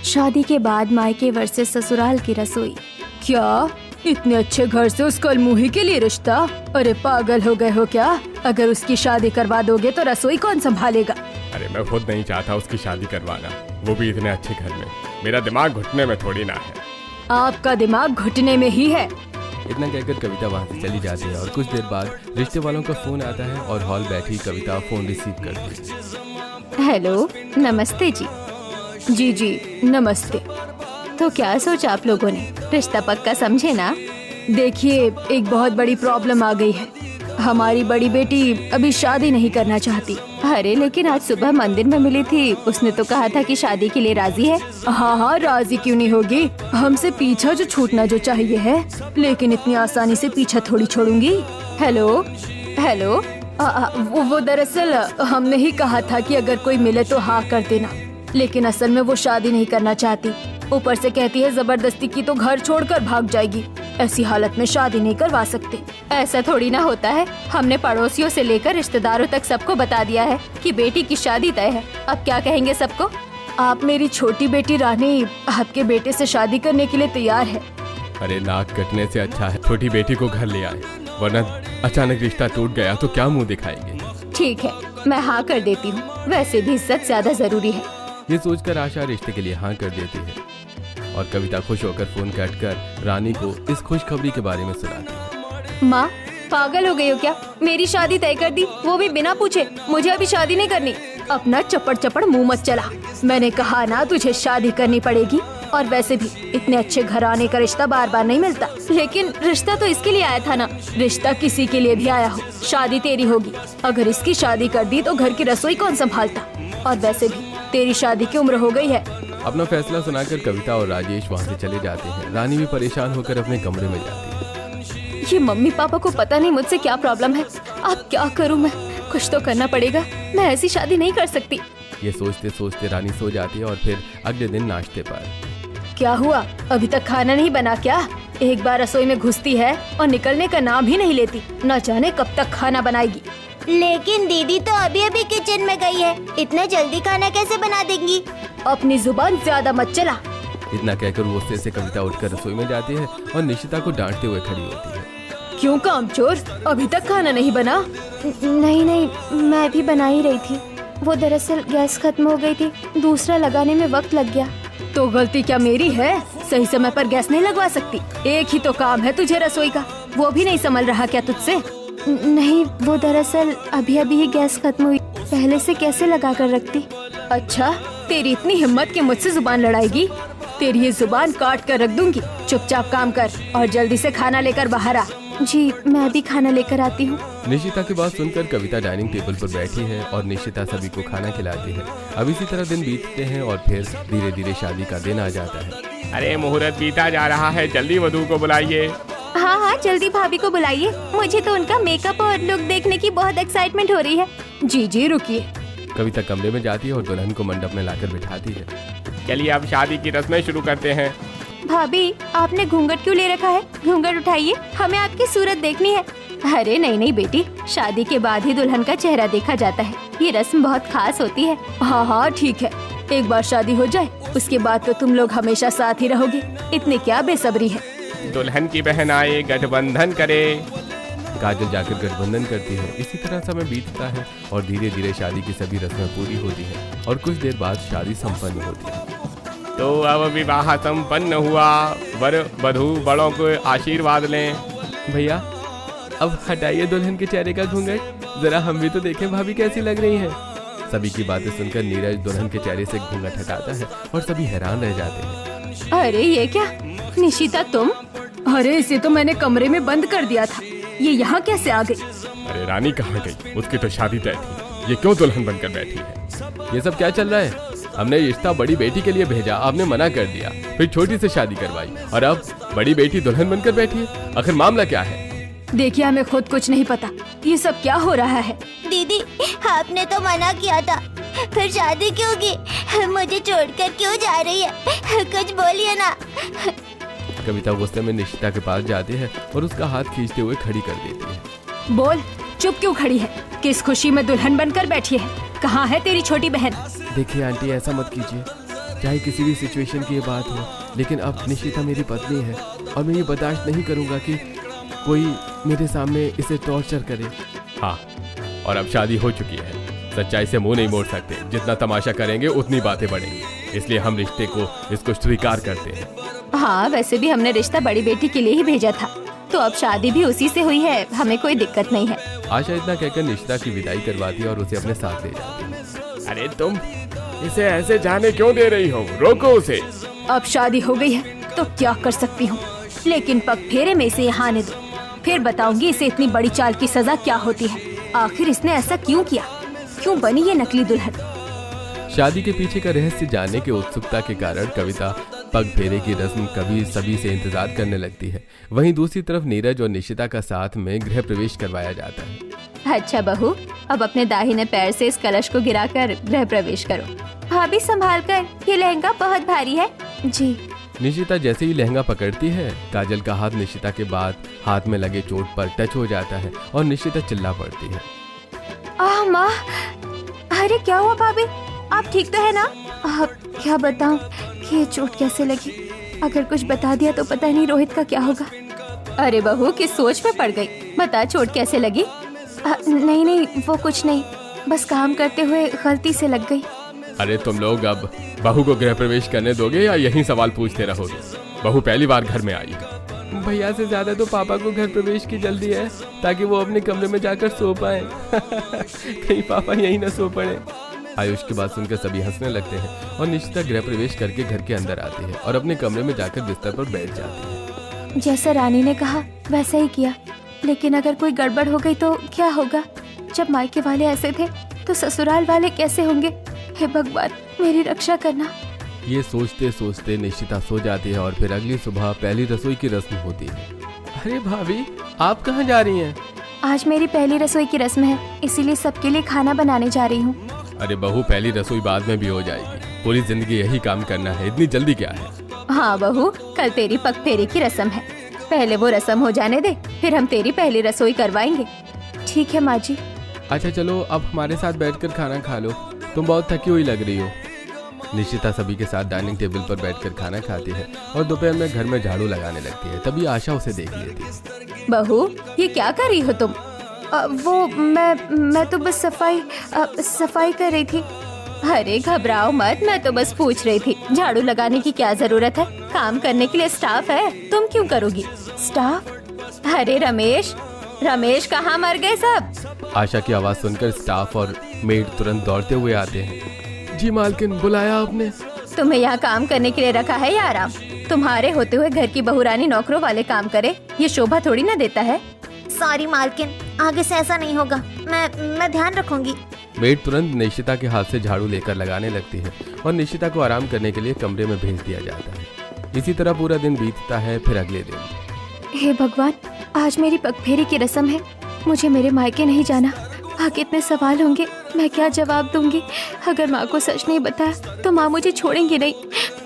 शादी के बाद मायके वर्सेस ससुराल की रसोई। क्या इतने अच्छे घर से उस कलमुही के लिए रिश्ता? अरे पागल हो गए हो क्या? अगर उसकी शादी करवा दोगे तो रसोई कौन संभालेगा? अरे मैं खुद नहीं चाहता उसकी शादी करवाना, वो भी इतने अच्छे घर में। मेरा दिमाग घुटने में थोड़ी ना है। आपका दिमाग घुटने में ही है। इतना कहकर कविता वहाँ से चली जाती है और कुछ देर बाद रिश्ते वालों का फोन आता है और हॉल बैठी कविता फोन रिसीव करती है। हेलो, नमस्ते जी। जी जी नमस्ते। तो क्या सोचा आप लोगों ने? रिश्ता पक्का समझे ना? देखिए, एक बहुत बड़ी प्रॉब्लम आ गई है। हमारी बड़ी बेटी अभी शादी नहीं करना चाहती। अरे लेकिन आज सुबह मंदिर में मिली थी, उसने तो कहा था कि शादी के लिए राजी है। हाँ, राजी क्यों नहीं होगी? हमसे पीछा जो छूटना जो चाहिए है, लेकिन इतनी आसानी से पीछा थोड़ी छोड़ूंगी। हेलो हेलो, वो दरअसल हमने ही कहा था कि अगर कोई मिले तो हाँ कर देना, लेकिन असल में वो शादी नहीं करना चाहती। ऊपर से कहती है जबरदस्ती की तो घर छोड़कर भाग जाएगी। ऐसी हालत में शादी नहीं करवा सकते। ऐसा थोड़ी ना होता है। हमने पड़ोसियों से लेकर रिश्तेदारों तक सबको बता दिया है कि बेटी की शादी तय है। अब क्या कहेंगे सबको? आप मेरी छोटी बेटी रानी आपके बेटे से शादी करने के लिए तैयार है। अरे नाक कटने से अच्छा है छोटी बेटी को घर ले आए, वरना अचानक रिश्ता टूट गया तो क्या मुंह दिखाएंगे। ठीक है, मैं हाँ कर देती हूँ। वैसे भी इज्जत ज्यादा जरूरी है। ये सोचकर आशा रिश्ते के लिए हाँ कर देती है और कविता खुश होकर फोन काट कर रानी को इस खुशखबरी के बारे में सुनाती है। माँ, पागल हो गई हो क्या? मेरी शादी तय कर दी, वो भी बिना पूछे। मुझे अभी शादी नहीं करनी। अपना चपड़ चपड़ मुंह मत चला। मैंने कहा ना तुझे शादी करनी पड़ेगी। और वैसे भी इतने अच्छे घराने का रिश्ता बार बार नहीं मिलता। लेकिन रिश्ता तो इसके लिए आया था ना। रिश्ता किसी के लिए भी आया हो, शादी तेरी होगी। अगर इसकी शादी कर दी तो घर की रसोई कौन संभालता? और वैसे भी तेरी शादी की उम्र हो गई है। अपना फैसला सुनाकर कविता और राजेश वहाँ से चले जाते हैं। रानी भी परेशान होकर अपने कमरे में जाती है। ये मम्मी पापा को पता नहीं मुझसे क्या प्रॉब्लम है। अब क्या करूँ मैं? कुछ तो करना पड़ेगा। मैं ऐसी शादी नहीं कर सकती। ये सोचते सोचते रानी सो जाती है और फिर अगले दिन नाश्ते पर। क्या हुआ? अभी तक खाना नहीं बना क्या? एक बार रसोई में घुसती है और निकलने का नाम भी नहीं लेती। न जाने कब तक खाना बनाएगी। लेकिन दीदी तो अभी अभी किचन में गई है, इतना जल्दी खाना कैसे बना देंगी? अपनी जुबान ज्यादा मत चला। इतना कहकर गुस्से से कविता उठकर रसोई में जाती है और निशिता को डांटते हुए खड़ी होती है। क्यों कामचोर, अभी तक खाना नहीं बना? नहीं, मैं भी बना ही रही थी। वो दरअसल गैस खत्म हो गई थी, दूसरा लगाने में वक्त लग गया। तो गलती क्या मेरी है? सही समय पर गैस नहीं लगवा सकती? एक ही तो काम है तुझे रसोई का, वो भी नहीं संभल रहा क्या तुझसे? नहीं, वो दरअसल अभी अभी ही गैस खत्म हुई, पहले से कैसे लगा कर रखती। अच्छा, तेरी इतनी हिम्मत कि मुझसे जुबान लड़ाएगी? तेरी ये जुबान काट कर रख दूंगी। चुपचाप काम कर और जल्दी से खाना लेकर बाहर आ। जी, मैं भी खाना लेकर आती हूँ। निशिता की बात सुनकर कविता डाइनिंग टेबल पर बैठी है और निशिता सभी को खाना खिलाती है। अब इसी तरह दिन बीतते हैं और फिर धीरे धीरे शादी का दिन आ जाता है। अरे मुहूर्त बीता जा रहा है, जल्दी वधू को बुलाइए। हाँ, जल्दी भाभी को बुलाइए। मुझे तो उनका मेकअप और लुक देखने की बहुत एक्साइटमेंट हो रही है। जी रुकिए। कविता कमरे में जाती है और दुल्हन को मंडप में लाकर बिठाती है। चलिए अब शादी की रस्में शुरू करते हैं। भाभी, आपने घूंघट क्यों ले रखा है? घूंघट उठाइए, हमें आपकी सूरत देखनी है। अरे नहीं बेटी, शादी के बाद ही दुल्हन का चेहरा देखा जाता है। ये रस्म बहुत खास होती है। हाँ ठीक है, एक बार शादी हो जाए उसके बाद तो तुम लोग हमेशा साथ ही रहोगे। इतनी क्या बेसब्री है? दुल्हन की बहन आए गठबंधन करे। काजल जाकर गठबंधन करती है। इसी तरह समय बीतता है और धीरे धीरे शादी की सभी रस्में पूरी होती हैं और कुछ देर बाद शादी संपन्न होती है। तो अब विवाह संपन्न हुआ। वर वधू बड़ों को आशीर्वाद लें। भैया, अब हटाइए दुल्हन के चेहरे का घूंघट, जरा हम भी तो देखें भाभी कैसी लग रही है। सभी की बातें सुनकर नीरज दुल्हन के चेहरे से घूंघट हटाता है और सभी हैरान रह जाते हैं। अरे ये क्या निशिता, तुम? अरे इसे तो मैंने कमरे में बंद कर दिया था, ये यहाँ कैसे आ गई? अरे रानी कहाँ गई? उसकी तो शादी तय थी, ये क्यों दुल्हन बनकर बैठी है? ये सब क्या चल रहा है? हमने रिश्ता बड़ी बेटी के लिए भेजा, आपने मना कर दिया, फिर छोटी से शादी करवाई और अब बड़ी बेटी दुल्हन बनकर बैठी है। आखिर मामला क्या है? देखिए, हमें खुद कुछ नहीं पता, ये सब क्या हो रहा है? दीदी, आपने तो मना किया था, फिर शादी क्यों की? मुझे छोड़कर क्यों जा रही है? कुछ बोलिए ना। कविता गुस्से में निशिता के पास जाती है और उसका हाथ खींचते हुए खड़ी कर देती है। बोल, चुप क्यों खड़ी है? किस खुशी में दुल्हन बनकर बैठी है? कहाँ है तेरी छोटी बहन? देखिए आंटी, ऐसा मत कीजिए, चाहे किसी भी सिचुएशन की ये बात हो, लेकिन अब निशिता मेरी पत्नी है और मैं ये बर्दाश्त नहीं करूँगा कि कोई मेरे सामने इसे टॉर्चर करे। हाँ, और अब शादी हो चुकी है, सच्चाई से मुंह नहीं मोड़ सकते। जितना तमाशा करेंगे उतनी बातें बढ़ेंगी, इसलिए हम रिश्ते को इसको स्वीकार करते हैं। हाँ, वैसे भी हमने रिश्ता बड़ी बेटी के लिए ही भेजा था, तो अब शादी भी उसी से हुई है, हमें कोई दिक्कत नहीं है। आशा इतना कहकर निशिता की विदाई करवाती है और उसे अपने साथ ले जाती है। अरे तुम इसे ऐसे जाने क्यों दे रही हो? रोको उसे। अब शादी हो गई है तो क्या कर सकती हूँ, लेकिन पग फेरे में इसे यहाँ आने दो, फिर बताऊंगी इसे इतनी बड़ी चाल की सजा क्या होती है। आखिर इसने ऐसा क्यों किया, क्यों बनी ये नकली दुल्हन? शादी के पीछे का रहस्य जानने की उत्सुकता के कारण कविता पग फेरे की रस्म कभी सभी से इंतजार करने लगती है। वहीं दूसरी तरफ नीरज और निशिता का साथ में गृह प्रवेश करवाया जाता है। अच्छा बहू, अब अपने दाहिने पैर से इस कलश को गिराकर गृह प्रवेश करो। भाभी संभाल कर, ये लहंगा बहुत भारी है। जी। निशिता जैसे ही लहंगा पकड़ती है, काजल का हाथ निशिता के बाद हाथ में लगे चोट पर टच हो जाता है और निशिता चिल्ला पड़ती है। आह माँ, अरे क्या हुआ भाभी, आप ठीक तो है ना? आप क्या बताऊं कि ये चोट कैसे लगी, अगर कुछ बता दिया तो पता नहीं रोहित का क्या होगा। अरे बहू, किस सोच में पड़ गई, बता चोट कैसे लगी? नहीं, वो कुछ नहीं, बस काम करते हुए गलती से लग गई। अरे तुम लोग अब बहू को गृह प्रवेश करने दोगे या यही सवाल पूछते रहोगे? बहू पहली बार घर में आई है। भैया से ज्यादा तो पापा को घर प्रवेश की जल्दी है, ताकि वो अपने कमरे में जाकर सो पाए। कहीं पापा यहीं न सो पड़े। आयुष की बात सुनकर सभी हंसने लगते हैं और निशिता गृह प्रवेश करके घर के अंदर आती है और अपने कमरे में जाकर बिस्तर पर बैठ जाती है। जैसा रानी ने कहा वैसा ही किया, लेकिन अगर कोई गड़बड़ हो गई तो क्या होगा? जब मायके वाले ऐसे थे तो ससुराल वाले कैसे होंगे? हे भगवान, मेरी रक्षा करना। ये सोचते सोचते निशिता सो जाती है और फिर अगली सुबह पहली रसोई की रस्म होती है। अरे भाभी, आप कहाँ जा रही हैं? आज मेरी पहली रसोई की रस्म है, इसीलिए सबके लिए खाना बनाने जा रही हूँ। अरे बहू, पहली रसोई बाद में भी हो जाएगी, पूरी जिंदगी यही काम करना है, इतनी जल्दी क्या है? हाँ बहू, कल तेरी पग फेरे की रस्म है, पहले वो रस्म हो जाने दे, फिर हम तेरी पहली रसोई करवाएंगे। ठीक है माँ जी। अच्छा चलो, अब हमारे साथ बैठकर खाना खा लो, तुम बहुत थकी हुई लग रही हो। निशिता सभी के साथ डाइनिंग टेबल पर बैठकर खाना खाती है और दोपहर में घर में झाड़ू लगाने लगती है। तभी आशा उसे देख लेती है। बहू, ये क्या कर रही हो तुम? वो मैं तो बस सफाई कर रही थी। अरे घबराओ मत, मैं तो बस पूछ रही थी, झाड़ू लगाने की क्या जरूरत है? काम करने के लिए स्टाफ है, तुम क्यों करोगी? स्टाफ? अरे रमेश कहाँ मर गए सब? आशा की आवाज सुनकर स्टाफ और मेड तुरंत दौड़ते हुए आते हैं। जी मालकिन, बुलाया आपने? तुम्हें यहाँ काम करने के लिए रखा है या आराम? तुम्हारे होते हुए घर की बहुरानी नौकरों वाले काम करे, ये शोभा थोड़ी ना देता है। सॉरी मालकिन, आगे से ऐसा नहीं होगा, मैं ध्यान रखूंगी। मेड तुरंत निशिता के हाथ से झाड़ू लेकर लगाने लगती है और निशिता को आराम करने के लिए कमरे में भेज दिया जाता है। इसी तरह पूरा दिन बीतता है। फिर अगले दिन। हे भगवान, आज मेरी पगफेरी की रस्म है, मुझे मेरे मायके नहीं जाना। आगे इतने सवाल होंगे, मैं क्या जवाब दूंगी? अगर माँ को सच नहीं बताया तो माँ मुझे छोड़ेंगी नहीं,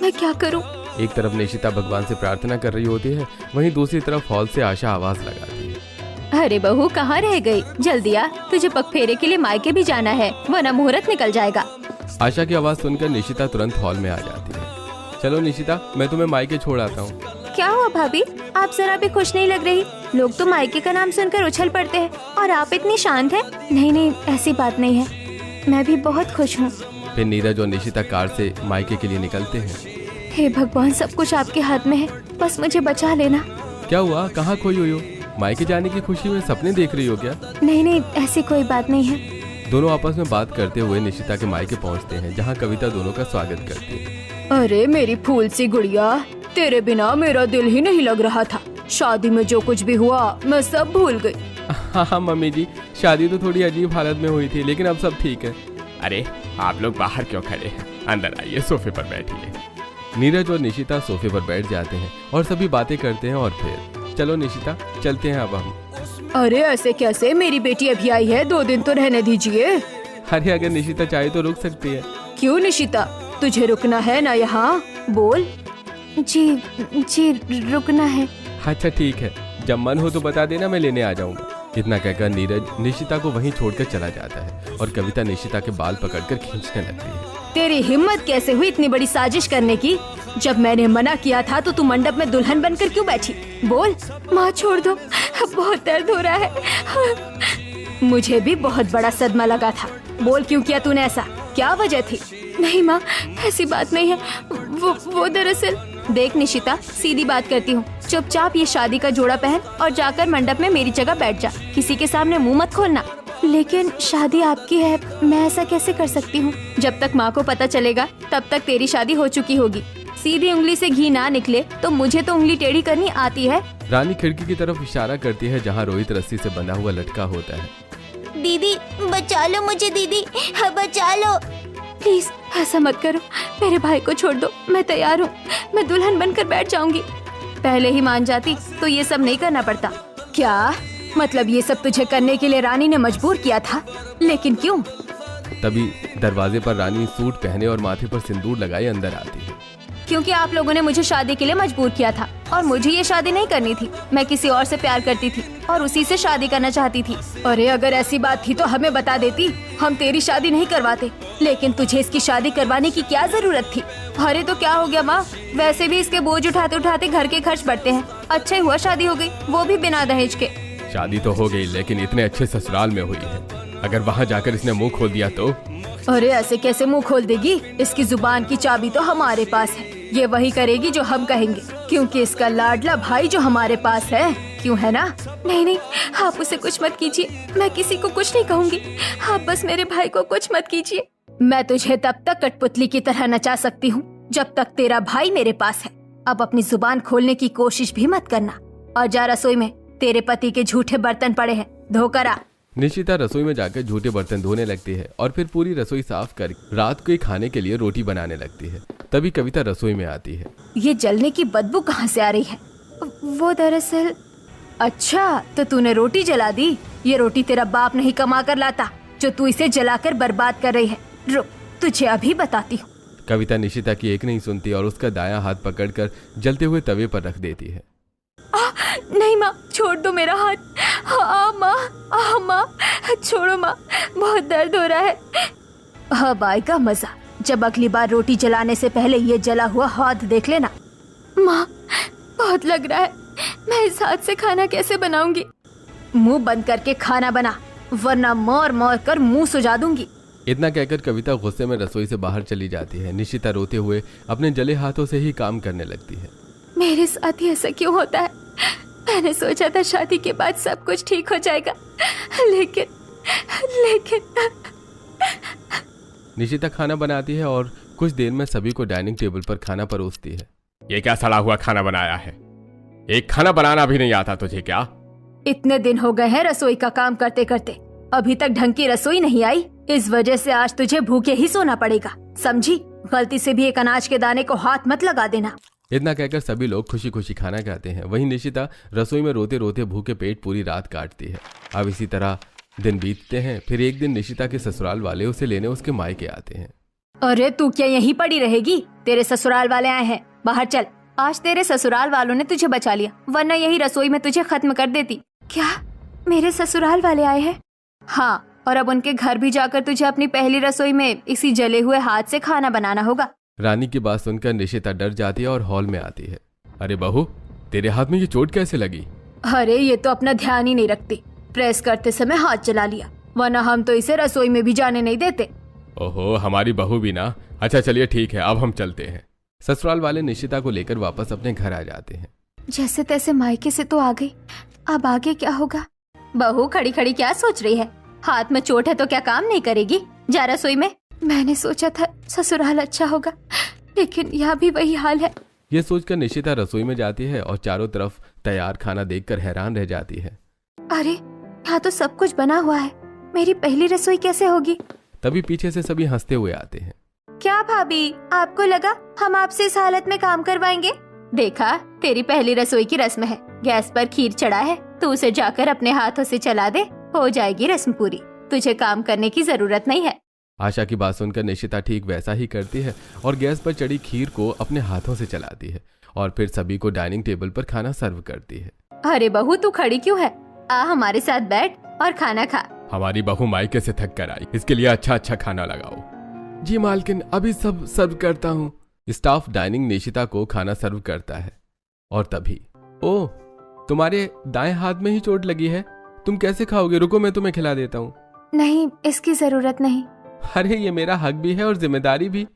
मैं क्या करूँ? एक तरफ निशिता भगवान से प्रार्थना कर रही होती है, वहीं दूसरी तरफ हॉल से आशा आवाज लगाती है। अरे बहू, कहाँ रह गई? जल्दी आ, तुझे पगफेरे के लिए मायके भी जाना है, वरना मुहूर्त निकल जाएगा। आशा की आवाज सुनकर निशिता तुरंत हॉल में आ जाती है। चलो निशिता, मैं तुम्हें मायके छोड़ आता हूँ। क्या हुआ भाभी, आप जरा भी खुश नहीं लग रही? लोग तो मायके का नाम सुनकर उछल पड़ते हैं और आप इतनी शांत हैं। नहीं, ऐसी बात नहीं है, मैं भी बहुत खुश हूँ। फिर नीरज और निशिता कार से मायके के लिए निकलते हैं। हे भगवान, सब कुछ आपके हाथ में है, बस मुझे बचा लेना। क्या हुआ, कहाँ खोई हुई हो? मायके जाने की खुशी में सपने देख रही हो क्या? नहीं, ऐसी कोई बात नहीं है। दोनों आपस में बात करते हुए निशिता के मायके पहुँचते हैं, जहाँ कविता दोनों का स्वागत करती है। अरे मेरी फूल सी गुड़िया, तेरे बिना मेरा दिल ही नहीं लग रहा था। शादी में जो कुछ भी हुआ मैं सब भूल गई। हाँ मम्मी जी, शादी तो थोड़ी अजीब हालत में हुई थी, लेकिन अब सब ठीक है। अरे आप लोग बाहर क्यों खड़े हैं? अंदर आइए, सोफे पर बैठिए। नीरज और निशिता सोफे पर बैठ जाते हैं और सभी बातें करते हैं। और फिर चलो निशिता, चलते हैं अब हम। अरे ऐसे कैसे, मेरी बेटी अभी आई है, 2 दिन तो रहने दीजिए। अरे अगर निशिता चाहे तो रुक सकती है। क्यों निशिता, तुझे रुकना है ना यहाँ? बोल। जी रुकना है। अच्छा ठीक है, जब मन हो तो बता देना, मैं लेने आ जाऊंगा। इतना कहकर नीरज निशिता को वहीं छोड़कर चला जाता है और कविता निशिता के बाल पकड़कर खींचने लगती है। तेरी हिम्मत कैसे हुई इतनी बड़ी साजिश करने की? जब मैंने मना किया था तो तू मंडप में दुल्हन बनकर क्यों बैठी? बोल। माँ छोड़ दो, बहुत दर्द हो रहा है। मुझे भी बहुत बड़ा सदमा लगा था। बोल क्यों किया तूने ऐसा? क्या वजह थी? नहीं माँ, ऐसी बात नहीं है। वो दरअसल। देख निशिता, सीधी बात करती हूँ, चुपचाप ये शादी का जोड़ा पहन और जाकर मंडप में मेरी जगह बैठ जा। किसी के सामने मुंह मत खोलना। लेकिन शादी आपकी है, मैं ऐसा कैसे कर सकती हूँ? जब तक माँ को पता चलेगा तब तक तेरी शादी हो चुकी होगी। सीधी उंगली से घी ना निकले तो मुझे तो उंगली टेढ़ी करनी आती है। रानी खिड़की की तरफ इशारा करती है जहाँ रोहित रस्सी से बंधा हुआ लटका होता है। दीदी बचा लो मुझे, दीदी बचा लो। प्लीज ऐसा मत करो, मेरे भाई को छोड़ दो। मैं तैयार हूँ, मैं दुल्हन बनकर बैठ जाऊंगी। पहले ही मान जाती तो ये सब नहीं करना पड़ता। क्या मतलब ये सब तुझे करने के लिए रानी ने मजबूर किया था? लेकिन क्यों? तभी दरवाजे पर रानी सूट पहने और माथे पर सिंदूर लगाए अंदर आती है। क्योंकि आप लोगों ने मुझे शादी के लिए मजबूर किया था और मुझे ये शादी नहीं करनी थी। मैं किसी और से प्यार करती थी और उसी से शादी करना चाहती थी। अरे अगर ऐसी बात थी तो हमें बता देती, हम तेरी शादी नहीं करवाते। लेकिन तुझे इसकी शादी करवाने की क्या जरूरत थी? अरे तो क्या हो गया माँ, वैसे भी इसके बोझ उठाते उठाते घर के खर्च बढ़ते हैं। अच्छा हुआ शादी हो गई, वो भी बिना दहेज के। शादी तो हो गई लेकिन इतने अच्छे ससुराल में हुई है, अगर वहाँ जाकर इसने मुंह खोल दिया तो? अरे ऐसे कैसे मुंह खोल देगी? इसकी जुबान की चाबी तो हमारे पास है। ये वही करेगी जो हम कहेंगे, क्योंकि इसका लाडला भाई जो हमारे पास है। क्यों है ना? नहीं नहीं, आप उसे कुछ मत कीजिए। मैं किसी को कुछ नहीं कहूँगी। आप बस मेरे भाई को कुछ मत कीजिए। मैं तुझे तब तक कठपुतली की तरह नचा सकती हूँ जब तक तेरा भाई मेरे पास है। अब अपनी जुबान खोलने की कोशिश भी मत करना। और जा रसोई में, तेरे पति के झूठे बर्तन पड़े हैं, धोकर आ। निशिता रसोई में जाकर झूठे बर्तन धोने लगती है और फिर पूरी रसोई साफ कर रात के खाने के लिए रोटी बनाने लगती है। तभी कविता रसोई में आती है। ये जलने की बदबू कहाँ से आ रही है? वो दरअसल। अच्छा तो तूने रोटी जला दी। ये रोटी तेरा बाप नहीं कमा कर लाता जो तू इसे जलाकर बर्बाद कर रही है। रुक, तुझे अभी बताती हूँ। कविता निशिता की एक नहीं सुनती और उसका दायां हाथ पकड़कर जलते हुए तवे पर रख देती है। नहीं माँ, छोड़ दो मेरा हाथ। माँ, छोड़ो माँ, बहुत दर्द हो रहा है। अब आएगा मजा जब अगली बार रोटी जलाने से पहले ये जला हुआ हाथ देख लेना। माँ, बहुत लग रहा है। मैं इस हाथ से खाना कैसे बनाऊंगी? मुंह बंद करके खाना बना, वरना मार मार कर मुंह सुजा दूंगी। इतना कहकर कविता गुस्से में रसोई से बाहर चली जाती है। निशिता रोते हुए अपने जले हाथों से ही काम करने लगती है। मेरे साथ ही ऐसा क्यों होता है? मैंने सोचा था शादी के बाद सब कुछ ठीक हो जाएगा, लेकिन निशिता खाना बनाती है और कुछ देर में सभी को डाइनिंग टेबल पर खाना परोसती है। ये क्या सड़ा हुआ खाना बनाया है? एक खाना बनाना भी नहीं आता तुझे क्या? इतने दिन हो गए हैं रसोई का काम करते करते, अभी तक ढंग की रसोई नहीं आई। इस वजह से आज तुझे भूखे ही सोना पड़ेगा, समझी? गलती से भी एक अनाज के दाने को हाथ मत लगा देना। इतना कहकर सभी लोग खुशी खुशी खाना खाते हैं। वहीं निशिता रसोई में रोते रोते भूखे पेट पूरी रात काटती है। अब इसी तरह दिन बीतते हैं। फिर एक दिन निशिता के ससुराल वाले उसे लेने उसके मायके आते हैं। अरे तू क्या यहीं पड़ी रहेगी? तेरे ससुराल वाले आए हैं, बाहर चल। आज तेरे ससुराल वालों ने तुझे बचा लिया, वरना यही रसोई में तुझे खत्म कर देती। क्या मेरे ससुराल वाले आए हैं? हाँ, और अब उनके घर भी जाकर तुझे अपनी पहली रसोई में इसी जले हुए हाथ से खाना बनाना होगा। रानी की बात सुनकर निशिता डर जाती है और हॉल में आती है। अरे बहू, तेरे हाथ में ये चोट कैसे लगी? अरे ये तो अपना ध्यान ही नहीं रखती, प्रेस करते समय हाथ चला लिया, वरना हम तो इसे रसोई में भी जाने नहीं देते। ओहो, हमारी बहू भी ना। अच्छा चलिए ठीक है, अब हम चलते हैं। ससुराल वाले निशिता को लेकर वापस अपने घर आ जाते हैं। जैसे तैसे मायके से तो आ गई, अब आगे क्या होगा? बहू खड़ी खड़ी क्या सोच रही है? हाथ में चोट है तो क्या काम नहीं करेगी? जा रसोई में। मैंने सोचा था ससुराल अच्छा होगा, लेकिन यहाँ भी वही हाल है। ये सोचकर निशिता रसोई में जाती है और चारों तरफ तैयार खाना देखकर हैरान रह जाती है। अरे यहाँ तो सब कुछ बना हुआ है, मेरी पहली रसोई कैसे होगी? तभी पीछे से सभी हंसते हुए आते हैं। क्या भाभी, आपको लगा हम आपसे इस हालत में काम करवाएंगे? देखा, तेरी पहली रसोई की रस्म है। गैस पर खीर चढ़ा है, तू उसे जाकर अपने हाथों से चला दे, हो जाएगी रस्म पूरी। तुझे काम करने की जरूरत नहीं है। आशा की बात सुनकर निशिता ठीक वैसा ही करती है और गैस पर चढ़ी खीर को अपने हाथों से चलाती है और फिर सभी को डाइनिंग टेबल पर खाना सर्व करती है। अरे बहू, तू खड़ी क्यों है? आ हमारे साथ बैठ और खाना खा। हमारी बहू मायके से थक कर आई, इसके लिए अच्छा अच्छा खाना लगाओ। जी मालकिन, अभी सब सर्व करता हूँ। स्टाफ डाइनिंग निशिता को खाना सर्व करता है और तभी, ओह, तुम्हारे दाएं हाथ में ही चोट लगी है, तुम कैसे खाओगे? रुको मैं तुम्हें खिला देता हूँ। नहीं, इसकी जरूरत नहीं। अरे ये मेरा हक भी है और जिम्मेदारी भी।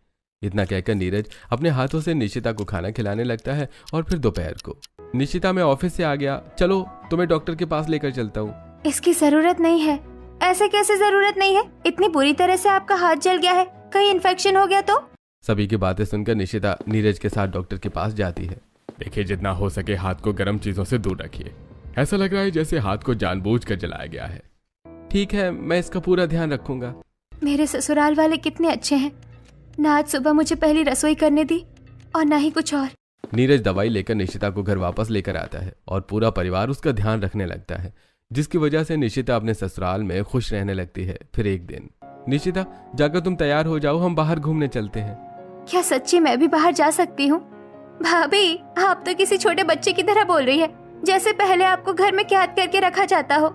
इतना कहकर नीरज अपने हाथों से निशिता को खाना खिलाने लगता है। और फिर दोपहर को, निशिता मैं ऑफिस से आ गया, चलो तुम्हें डॉक्टर के पास लेकर चलता हूँ। इसकी जरूरत नहीं है। ऐसे कैसे जरूरत नहीं है? इतनी बुरी तरह से आपका हाथ जल गया है, कहीं इन्फेक्शन हो गया तो? सभी की बातें सुनकर निशिता नीरज के साथ डॉक्टर के पास जाती है। देखिए, जितना हो सके हाथ को गर्म चीजों से दूर रखिए। ऐसा लग रहा है जैसे हाथ को जानबूझकर जलाया गया है। ठीक है, मैं इसका पूरा ध्यान रखूंगा। मेरे ससुराल वाले कितने अच्छे हैं, ना आज सुबह मुझे पहली रसोई करने दी और ना ही कुछ और। नीरज दवाई लेकर निशिता को घर वापस लेकर आता है और पूरा परिवार उसका ध्यान रखने लगता है, जिसकी वजह से निशिता अपने ससुराल में खुश रहने लगती है। फिर एक दिन, निशिता जाकर तुम तैयार हो जाओ, हम बाहर घूमने चलते हैं। क्या सच्ची मैं भी बाहर जा सकती हूँ? भाभी, आप तो किसी छोटे बच्चे की तरह बोल रही है, जैसे पहले आपको घर में कैद करके रखा जाता हो।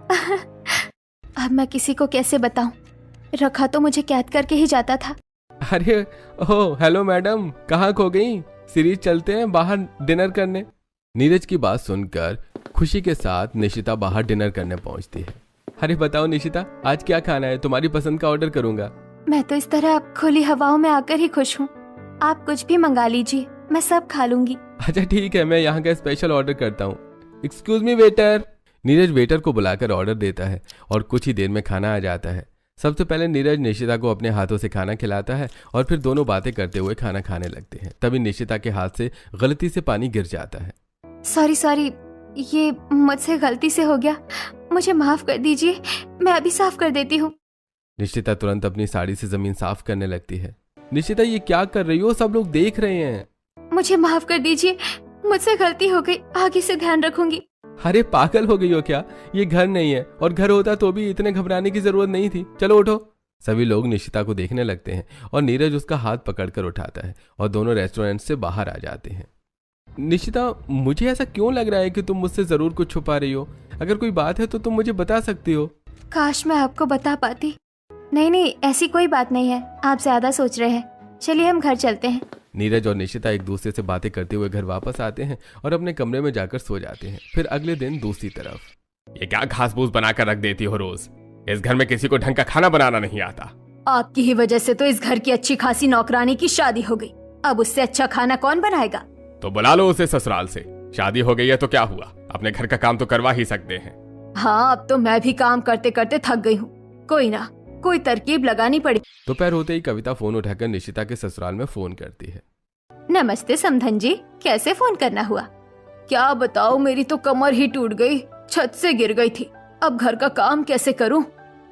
अब मैं किसी को कैसे बताऊं? रखा तो मुझे कैद करके ही जाता था। अरे ओह, हेलो मैडम, कहाँ खो गई? सीरीज चलते हैं बाहर डिनर करने। नीरज की बात सुनकर खुशी के साथ निशिता बाहर डिनर करने पहुंचती है। अरे बताओ निशिता, आज क्या खाना है? तुम्हारी पसंद का ऑर्डर करूंगा। मैं तो इस तरह खुली हवाओं में आकर ही खुश हूँ। आप कुछ भी मंगा लीजिए, मैं सब खा लूंगी। अच्छा ठीक है, मैं यहाँ का स्पेशल ऑर्डर करता हूँ। Excuse me waiter. Neeraj waiter को बुलाकर ऑर्डर देता है और कुछ ही देर में खाना आ जाता है। सबसे पहले नीरज निशिता को अपने हाथों से खाना खिलाता है और फिर दोनों बातें करते हुए खाना खाने लगते हैं। तभी निशिता के हाथ से गलती से पानी गिर जाता है। सॉरी, ये मुझसे गलती से हो गया, मुझे माफ कर दीजिए, मैं अभी साफ कर देती हूँ। निशिता तुरंत अपनी साड़ी से जमीन साफ करने लगती है। निशिता ये क्या कर रही हो? सब लोग देख रहे हैं। मुझे माफ कर दीजिए, मुझसे गलती हो गई, आगे से ध्यान रखूंगी। अरे पागल हो गई हो क्या? ये घर नहीं है, और घर होता तो भी इतने घबराने की जरूरत नहीं थी। चलो उठो। सभी लोग निशिता को देखने लगते हैं और नीरज उसका हाथ पकड़कर उठाता है और दोनों रेस्टोरेंट से बाहर आ जाते हैं। निशिता, मुझे ऐसा क्यों लग रहा है कि तुम मुझसे जरूर कुछ छुपा रही हो? अगर कोई बात है तो तुम मुझे बता सकती हो। काश मैं आपको बता पाती। नहीं, ऐसी कोई बात नहीं है, आप ज्यादा सोच रहे हैं। चलिए हम घर चलते हैं। नीरज और निशिता एक दूसरे से बातें करते हुए घर वापस आते हैं और अपने कमरे में जाकर सो जाते हैं। फिर अगले दिन दूसरी तरफ। ये क्या घास फूस बनाकर रख देती हो रोज? इस घर में किसी को ढंग का खाना बनाना नहीं आता। आपकी ही वजह से तो इस घर की अच्छी खासी नौकरानी की शादी हो गई। अब उससे अच्छा खाना कौन बनाएगा? तो बुला लो उसे ससुराल से। शादी हो गई है तो क्या हुआ, अपने घर का काम तो करवा ही सकते हैं। हाँ, अब तो मैं भी काम करते करते थक गई हूँ। कोई ना, कोई तरकीब लगानी पड़ी। दोपहर होते ही कविता फोन उठाकर निशिता के ससुराल में फोन करती है। नमस्ते समधन जी, कैसे फोन करना हुआ? क्या बताओ, मेरी तो कमर ही टूट गई, छत से गिर गई थी। अब घर का काम कैसे करूं?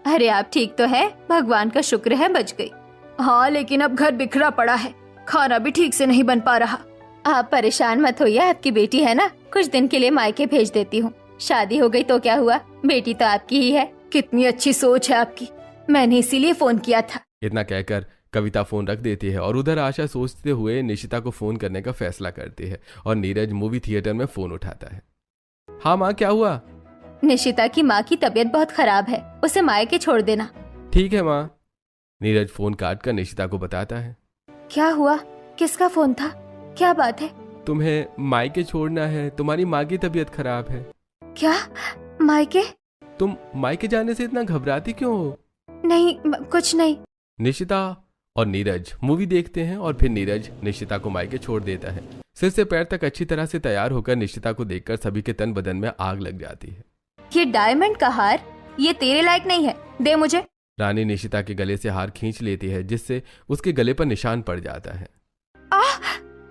अरे आप ठीक तो है? भगवान का शुक्र है बच गई। हाँ, लेकिन अब घर बिखरा पड़ा है, खाना भी ठीक से नहीं बन पा रहा। आप परेशान मत होइए, आपकी बेटी है ना, कुछ दिन के लिए मायके भेज देती हूँ। शादी हो गई तो क्या हुआ, बेटी तो आपकी ही है। कितनी अच्छी सोच है आपकी, मैंने इसीलिए फोन किया था। इतना कहकर कविता फोन रख देती है और उधर आशा सोचते हुए निशिता को फोन करने का फैसला करती है और नीरज मूवी थिएटर में फोन उठाता है। हाँ माँ, क्या हुआ? निशिता की माँ की तबीयत बहुत खराब है, उसे मायके छोड़ देना। ठीक है माँ। नीरज फोन काट कर निशिता को बताता है। क्या हुआ? किसका फोन था? क्या बात है? तुम्हें मायके छोड़ना है, तुम्हारी माँ की तबीयत खराब है। क्या? मायके? तुम मायके जाने से इतना घबराती क्यों हो? नहीं, कुछ नहीं। निशिता और नीरज मूवी देखते हैं और फिर नीरज निशिता को मायके छोड़ देता है। सिर से पैर तक अच्छी तरह से तैयार होकर निशिता को देखकर सभी के तन बदन में आग लग जाती है। ये डायमंड का हार, ये तेरे लायक नहीं है, दे मुझे। रानी निशिता के गले से हार खींच लेती है, जिससे उसके गले पर निशान पड़ जाता है।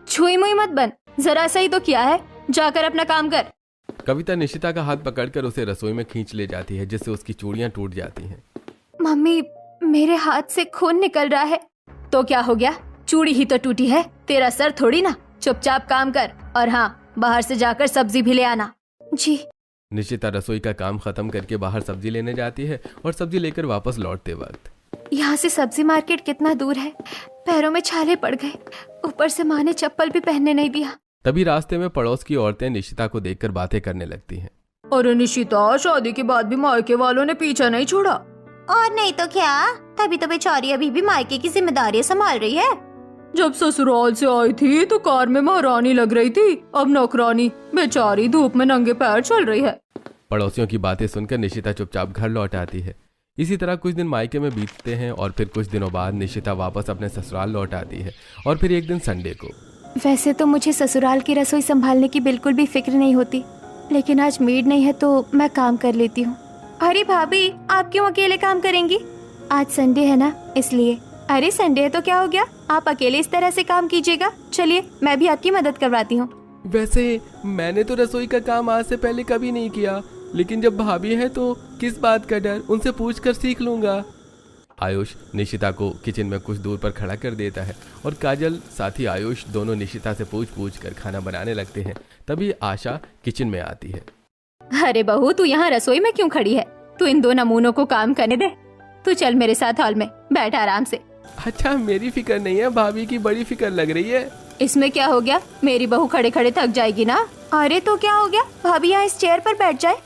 छुई मुई मत बन, जरा सा ही तो किया है, जाकर अपना काम कर। कविता निशिता का हाथ पकड़कर उसे रसोई में खींच ले जाती है, जिससे उसकी चूड़ियां टूट जाती हैं। मम्मी, मेरे हाथ से खून निकल रहा है। तो क्या हो गया, चूड़ी ही तो टूटी है, तेरा सर थोड़ी ना। चुपचाप काम कर, और हाँ, बाहर से जाकर सब्जी भी ले आना। जी। निशिता रसोई का काम खत्म करके बाहर सब्जी लेने जाती है और सब्जी लेकर वापस लौटते वक्त, यहाँ से सब्जी मार्केट कितना दूर है, पैरों में छाले पड़ गए, ऊपर से माँ ने चप्पल भी पहनने नहीं दिया। तभी रास्ते में पड़ोस की औरतें निशिता को देखकर बातें करने लगती हैं। अरे निशिता, शादी के बाद भी मायके वालों ने पीछा नहीं छोड़ा। और नहीं तो क्या, तभी तो बेचारी अभी भी मायके की जिम्मेदारियां संभाल रही है। जब ससुराल से आई थी तो कार में महारानी लग रही थी, अब नौकरानी। बेचारी धूप में नंगे पैर चल रही है। पड़ोसियों की बातें सुनकर निशिता चुपचाप घर लौट आती है। इसी तरह कुछ दिन मायके में बीतते हैं और फिर कुछ दिनों बाद निशिता वापस अपने ससुराल लौट आती है। और फिर एक दिन संडे को। वैसे तो मुझे ससुराल की रसोई संभालने की बिल्कुल भी फिक्र नहीं होती, लेकिन आज मेड नहीं है तो मैं काम कर लेती हूँ। अरे भाभी, आप क्यों अकेले काम करेंगी? आज संडे है ना, इसलिए। अरे संडे है तो क्या हो गया, आप अकेले इस तरह से काम कीजिएगा। चलिए मैं भी आपकी मदद करवाती हूँ। वैसे मैंने तो रसोई का काम आज से पहले कभी नहीं किया, लेकिन जब भाभी है तो किस बात का डर, उनसे पूछ कर सीख लूंगा। आयुष निशिता को किचन में कुछ दूर पर खड़ा कर देता है और काजल साथ ही आयुष दोनों निशिता से पूछ कर खाना बनाने लगते हैं। तभी आशा किचन में आती है। अरे बहू, तू यहाँ रसोई में क्यों खड़ी है? तू इन दो नमूनों को काम करने दे। तू चल मेरे साथ हॉल में बैठ आराम से। अच्छा, मेरी फिक्र नहीं है, भाभी की बड़ी फिक्र लग रही है। इसमें क्या हो गया, मेरी बहू खड़े खड़े थक जाएगी ना। अरे तो क्या हो गया, भाभी यहाँ इस चेयर पर बैठ जाए।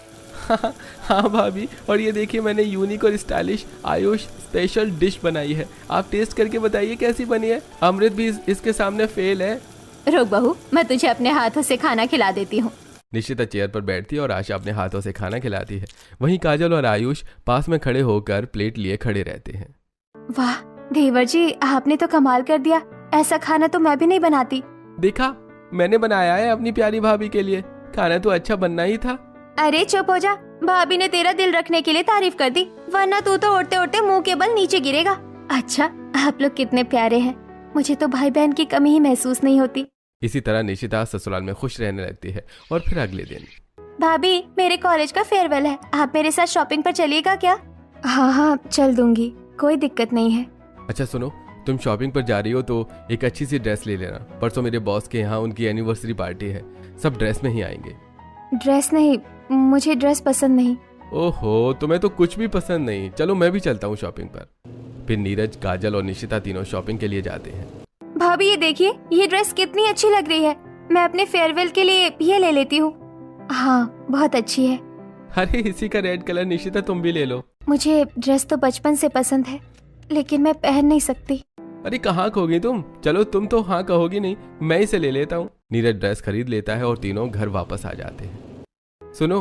हाँ भाभी, और ये देखिए मैंने यूनिक और स्टाइलिश आयुष स्पेशल डिश बनाई है। आप टेस्ट करके बताइए कैसी बनी है। अमृत भी इसके सामने फेल है। रुक बहू, मैं तुझे अपने हाथों से खाना खिला देती हूँ। निशिता चेयर पर बैठती है और आशा अपने हाथों से खाना खिलाती है। वहीं काजल और आयुष पास में खड़े होकर प्लेट लिए खड़े रहते हैं। वाह देवर जी, आपने तो कमाल कर दिया। ऐसा खाना तो मैं भी नहीं बनाती। देखा, मैंने बनाया है अपनी प्यारी भाभी के लिए। खाना तो अच्छा बनना ही था। अरे चुप हो जा, भाभी ने तेरा दिल रखने के लिए तारीफ कर दी, वरना तू तो उड़ते उड़ते मुंह के बल नीचे गिरेगा। अच्छा, आप लोग कितने प्यारे हैं, मुझे तो भाई बहन की कमी ही महसूस नहीं होती। इसी तरह निशिता ससुराल में खुश रहने लगती है। और फिर अगले दिन, भाभी मेरे कॉलेज का फेयरवेल है, आप मेरे साथ शॉपिंग पर चलिएगा क्या? हाँ चल दूंगी, कोई दिक्कत नहीं है। अच्छा सुनो, तुम शॉपिंग पर जा रही हो तो एक अच्छी सी ड्रेस ले लेना। परसों मेरे बॉस के यहाँ उनकी एनिवर्सरी पार्टी है, सब ड्रेस में ही आएंगे। ड्रेस नहीं, मुझे ड्रेस पसंद नहीं। ओहो, तुम्हें तो कुछ भी पसंद नहीं। चलो मैं भी चलता हूँ शॉपिंग पर। फिर नीरज, काजल और निशिता तीनों शॉपिंग के लिए जाते हैं। भाभी ये देखिए, ये ड्रेस कितनी अच्छी लग रही है, मैं अपने फेयरवेल के लिए ये ले लेती हूँ। हाँ बहुत अच्छी है। अरे इसी का रेड कलर निशिता, तुम भी ले लो। मुझे ड्रेस तो बचपन से पसंद है, लेकिन मैं पहन नहीं सकती। अरे कहाँ खोगी तुम? चलो तुम तो हाँ कहोगी नहीं, मैं इसे ले लेता हूँ। नीरज ड्रेस खरीद लेता है और तीनों घर वापस आ जाते हैं। सुनो,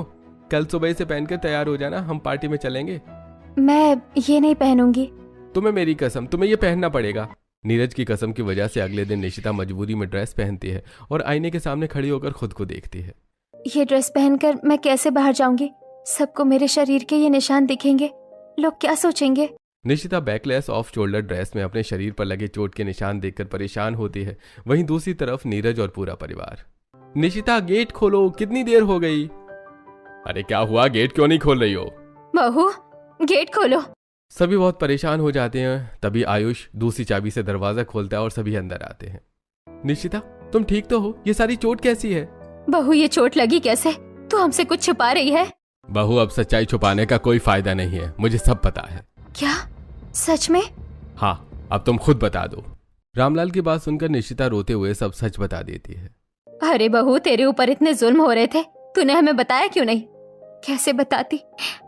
कल सुबह इसे पहनकर तैयार हो जाना, हम पार्टी में चलेंगे। मैं ये नहीं पहनूंगी। तुम्हें मेरी कसम, तुम्हें ये पहनना पड़ेगा। नीरज की कसम की वजह से अगले दिन निशिता मजबूरी में ड्रेस पहनती है और आईने के सामने खड़ी होकर खुद को देखती है। ये ड्रेस पहनकर मैं कैसे बाहर जाऊंगी? सबको मेरे शरीर के ये निशान दिखेंगे, लोग क्या सोचेंगे? Nishita backless off shoulder dress में अपने शरीर पर लगे चोट के निशान देखकर परेशान होती है। वहीं दूसरी तरफ नीरज और पूरा परिवार। निशिता गेट खोलो, कितनी देर हो गई? अरे क्या हुआ, गेट क्यों नहीं खोल रही हो? बहू गेट खोलो। सभी बहुत परेशान हो जाते हैं। तभी आयुष दूसरी चाबी से दरवाजा खोलता है और सभी अंदर आते हैं। निशिता तुम ठीक तो हो? ये सारी चोट कैसी है? बहू ये चोट लगी कैसे? तू हमसे कुछ छुपा रही है? बहू अब सच्चाई छुपाने का कोई फायदा नहीं है, मुझे सब पता है। क्या सच में? हाँ, अब तुम खुद बता दो। रामलाल की बात सुनकर निशिता रोते हुए सब सच बता देती है। अरे बहू, तेरे ऊपर इतने जुल्म हो रहे थे, तूने हमें बताया क्यों नहीं? कैसे बताती?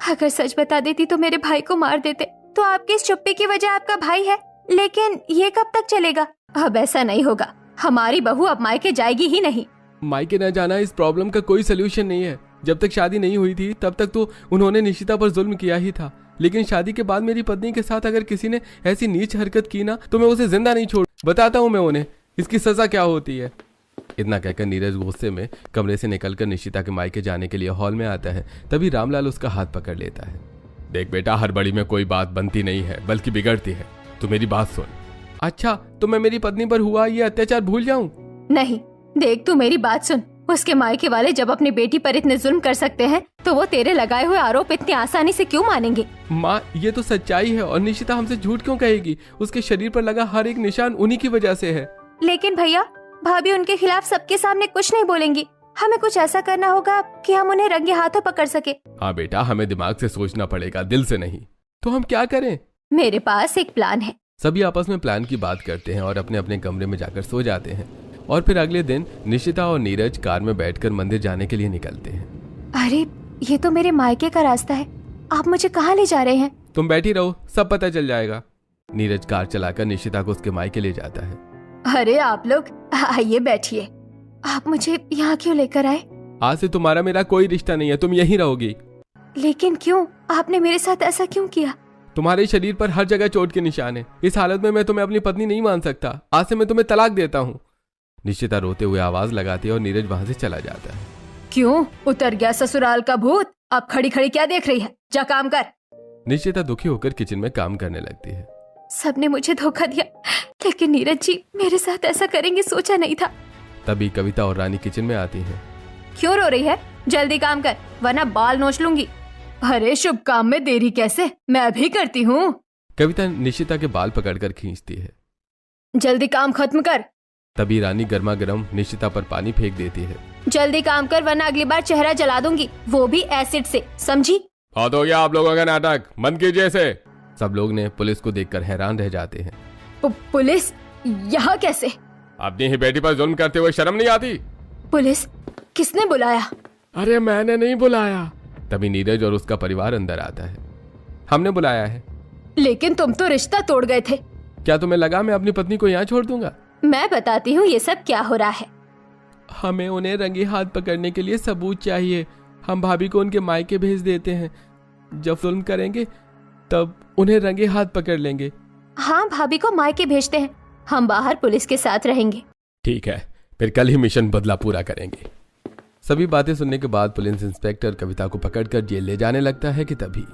अगर सच बता देती तो मेरे भाई को मार देते। तो आपकी इस चुप्पी की वजह आपका भाई है, लेकिन ये कब तक चलेगा? अब ऐसा नहीं होगा, हमारी बहू अब मायके जाएगी ही नहीं। मायके न जाना इस प्रॉब्लम का कोई सलूशन नहीं है। जब तक शादी नहीं हुई थी तब तक तो उन्होंने निशिता पर जुल्म किया ही था, लेकिन शादी के बाद मेरी पत्नी के साथ अगर किसी ने ऐसी नीच हरकत की ना तो मैं उसे जिंदा नहीं छोड़। बताता हूँ मैं उन्हें इसकी सजा क्या होती है। इतना कहकर नीरज गुस्से में कमरे से निकलकर निशिता के मायके जाने के लिए हॉल में आता है। तभी रामलाल उसका हाथ पकड़ लेता है। देख बेटा, हड़बड़ी में कोई बात बनती नहीं है, बल्कि बिगड़ती है। तू मेरी बात सुन। अच्छा, तो मैं मेरी पत्नी पर हुआ ये अत्याचार भूल जाऊं? नहीं, देख तू मेरी बात सुन। उसके मायके वाले जब अपनी बेटी पर इतने जुल्म कर सकते हैं तो वो तेरे लगाए हुए आरोप इतनी आसानी से क्यों मानेंगे? माँ, ये तो सच्चाई है और निशिता हमसे झूठ क्यों कहेगी? उसके शरीर पर लगा हर एक निशान उन्हीं की वजह से है। लेकिन भैया, भाभी उनके खिलाफ सबके सामने कुछ नहीं बोलेंगी। हमें कुछ ऐसा करना होगा कि हम उन्हें रंगे हाथों पकड़ सके। हाँ बेटा, हमें दिमाग से सोचना पड़ेगा, दिल से नहीं। तो हम क्या करें? मेरे पास एक प्लान है। सभी आपस में प्लान की बात करते हैं और अपने अपने कमरे में जाकर सो जाते हैं। और फिर अगले दिन निशिता और नीरज कार में बैठकर मंदिर जाने के लिए निकलते हैं। अरे ये तो मेरे मायके का रास्ता है, आप मुझे कहाँ ले जा रहे हैं? तुम बैठी रहो, सब पता चल जाएगा। नीरज कार चलाकर निशिता को उसके मायके ले जाता है। अरे आप लोग आइए बैठिए। आप मुझे यहाँ क्यों लेकर आए? आज से तुम्हारा मेरा कोई रिश्ता नहीं है, तुम यहीं रहोगी। लेकिन क्यों? आपने मेरे साथ ऐसा क्यों किया? तुम्हारे शरीर पर हर जगह चोट के निशान है। इस हालत में मैं तुम्हें अपनी पत्नी नहीं मान सकता। आज से मैं तुम्हें तलाक देता हूँ। निशिता रोते हुए आवाज लगाती है और नीरज वहां से चला जाता है। क्यों? उतर गया ससुराल का भूत? अब खड़ी खड़ी क्या देख रही है? जा काम कर। निशिता दुखी होकर किचन में काम करने लगती है। सबने मुझे धोखा दिया, लेकिन नीरज जी मेरे साथ ऐसा करेंगे सोचा नहीं था। तभी कविता और रानी किचन में आती हैं। क्यों रो रही है? जल्दी काम कर वरना बाल नोच लूंगी। अरे शुभ काम में देरी कैसे, मैं भी करती हूँ। कविता निशिता के बाल पकड़कर खींचती है। जल्दी काम खत्म कर। तभी रानी गर्मा गर्म निशिता पर पानी फेंक देती है। जल्दी काम कर वरना अगली बार चेहरा जला दूंगी, वो भी एसिड से, समझी? बहुत हो गया आप लोगों का नाटक, बंद कीजिए इसे। सब लोग ने पुलिस को देखकर हैरान रह जाते हैं। पुलिस यहाँ कैसे? अपनी ही बेटी पर जुल्म करते हुए शर्म नहीं आती? पुलिस? किसने बुलाया? अरे मैंने नहीं बुलाया। तभी नीरज और उसका परिवार अंदर आता है। हमने बुलाया है। लेकिन तुम तो रिश्ता तोड़ गए थे। क्या तुम्हें लगा मैं अपनी पत्नी को यहाँ छोड़ दूंगा? मैं बताती हूँ ये सब क्या हो रहा है। हमें उन्हें रंगे हाथ पकड़ने के लिए सबूत चाहिए। हम भाभी को उनके मायके भेज देते हैं। जब जुल्म करेंगे तब उन्हें रंगे हाथ पकड़ लेंगे। हाँ, भाभी को मायके भेजते हैं, हम बाहर पुलिस के साथ रहेंगे। ठीक है, फिर कल ही मिशन बदला पूरा करेंगे। सभी बातें सुनने के बाद पुलिस इंस्पेक्टर कविता को पकड़कर जेल ले जाने लगता है कि तभी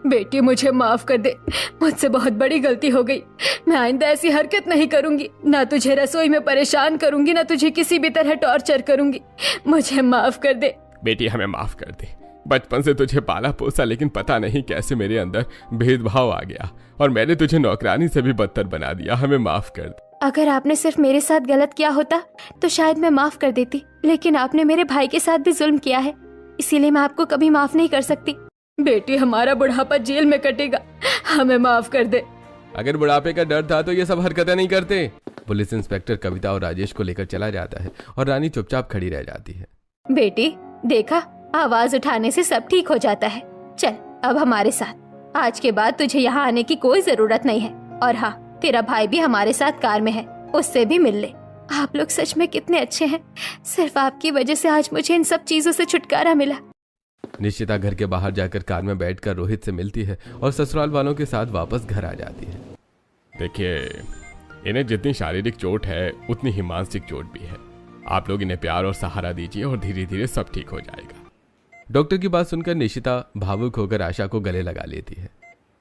बेटी मुझे माफ कर दे, मुझसे बहुत बड़ी गलती हो गई। मैं आइंदा ऐसी हरकत नहीं करूंगी, ना तुझे रसोई में परेशान करूंगी, ना तुझे किसी भी तरह टॉर्चर करूंगी। मुझे माफ कर दे। बेटी हमें माफ कर दे। बचपन से तुझे पाला पोसा, लेकिन पता नहीं कैसे मेरे अंदर भेदभाव आ गया और मैंने तुझे नौकरानी से भी बदतर बना दिया। हमें माफ कर दे। अगर आपने सिर्फ मेरे साथ गलत किया होता तो शायद मैं माफ कर देती, लेकिन आपने मेरे भाई के साथ भी जुल्म किया है, इसीलिए मैं आपको कभी माफ नहीं कर सकती। बेटी हमारा बुढ़ापा जेल में कटेगा, हमें माफ कर दे। अगर बुढ़ापे का डर था तो ये सब हरकतें नहीं करते। पुलिस इंस्पेक्टर कविता और राजेश को लेकर चला जाता है और रानी चुपचाप खड़ी रह जाती है। बेटी देखा, आवाज उठाने से सब ठीक हो जाता है। चल अब हमारे साथ। आज के बाद तुझे यहाँ आने की कोई जरूरत नहीं है। और हाँ, तेरा भाई भी हमारे साथ कार में है, उससे भी मिल ले। आप लोग सच में कितने अच्छे हैं। सिर्फ आपकी वजह से आज मुझे इन सब चीजों से छुटकारा मिला। निशिता घर के बाहर जाकर कार में बैठकर रोहित से मिलती है और ससुराल वालों के साथ वापस घर आ जाती है। देखिए, इन्हें जितनी शारीरिक चोट है उतनी ही मानसिक चोट भी है। आप लोग इन्हें प्यार और सहारा दीजिए और धीरे धीरे सब ठीक हो जाएगा। डॉक्टर की बात सुनकर निशिता भावुक होकर आशा को गले लगा लेती है।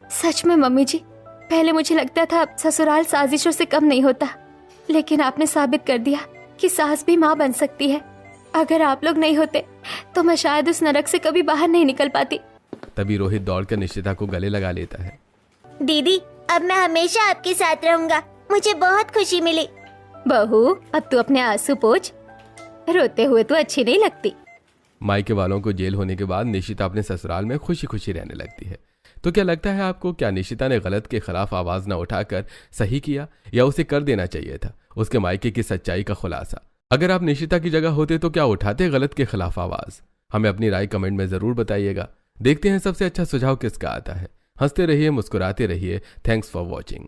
सच में मम्मी जी, पहले मुझे लगता था ससुराल साजिशों से कम नहीं होता, लेकिन आपने साबित कर दिया कि सास भी माँ बन सकती है। अगर आप लोग नहीं होते तो मैं शायद उस नरक से कभी बाहर नहीं निकल पाती। तभी रोहित दौड़कर निशिता को गले लगा लेता है। दीदी, अब मैं हमेशा आपके साथ रहूंगा, मुझे बहुत खुशी मिली। बहू, अब तू अपने आंसू पोंछ, रोते हुए तो अच्छी नहीं लगती। मायके वालों को जेल होने के बाद निशिता अपने ससुराल में खुशी खुशी रहने लगती है। तो क्या लगता है आपको, क्या निशिता ने गलत के खिलाफ आवाज न उठाकर सही किया, या उसे कर देना चाहिए था उसके मायके की सच्चाई का खुलासा? अगर आप निशिता की जगह होते तो क्या उठाते गलत के खिलाफ आवाज? हमें अपनी राय कमेंट में जरूर बताइएगा। देखते हैं सबसे अच्छा सुझाव किसका आता है। हंसते रहिए, मुस्कुराते रहिए। Thanks for watching.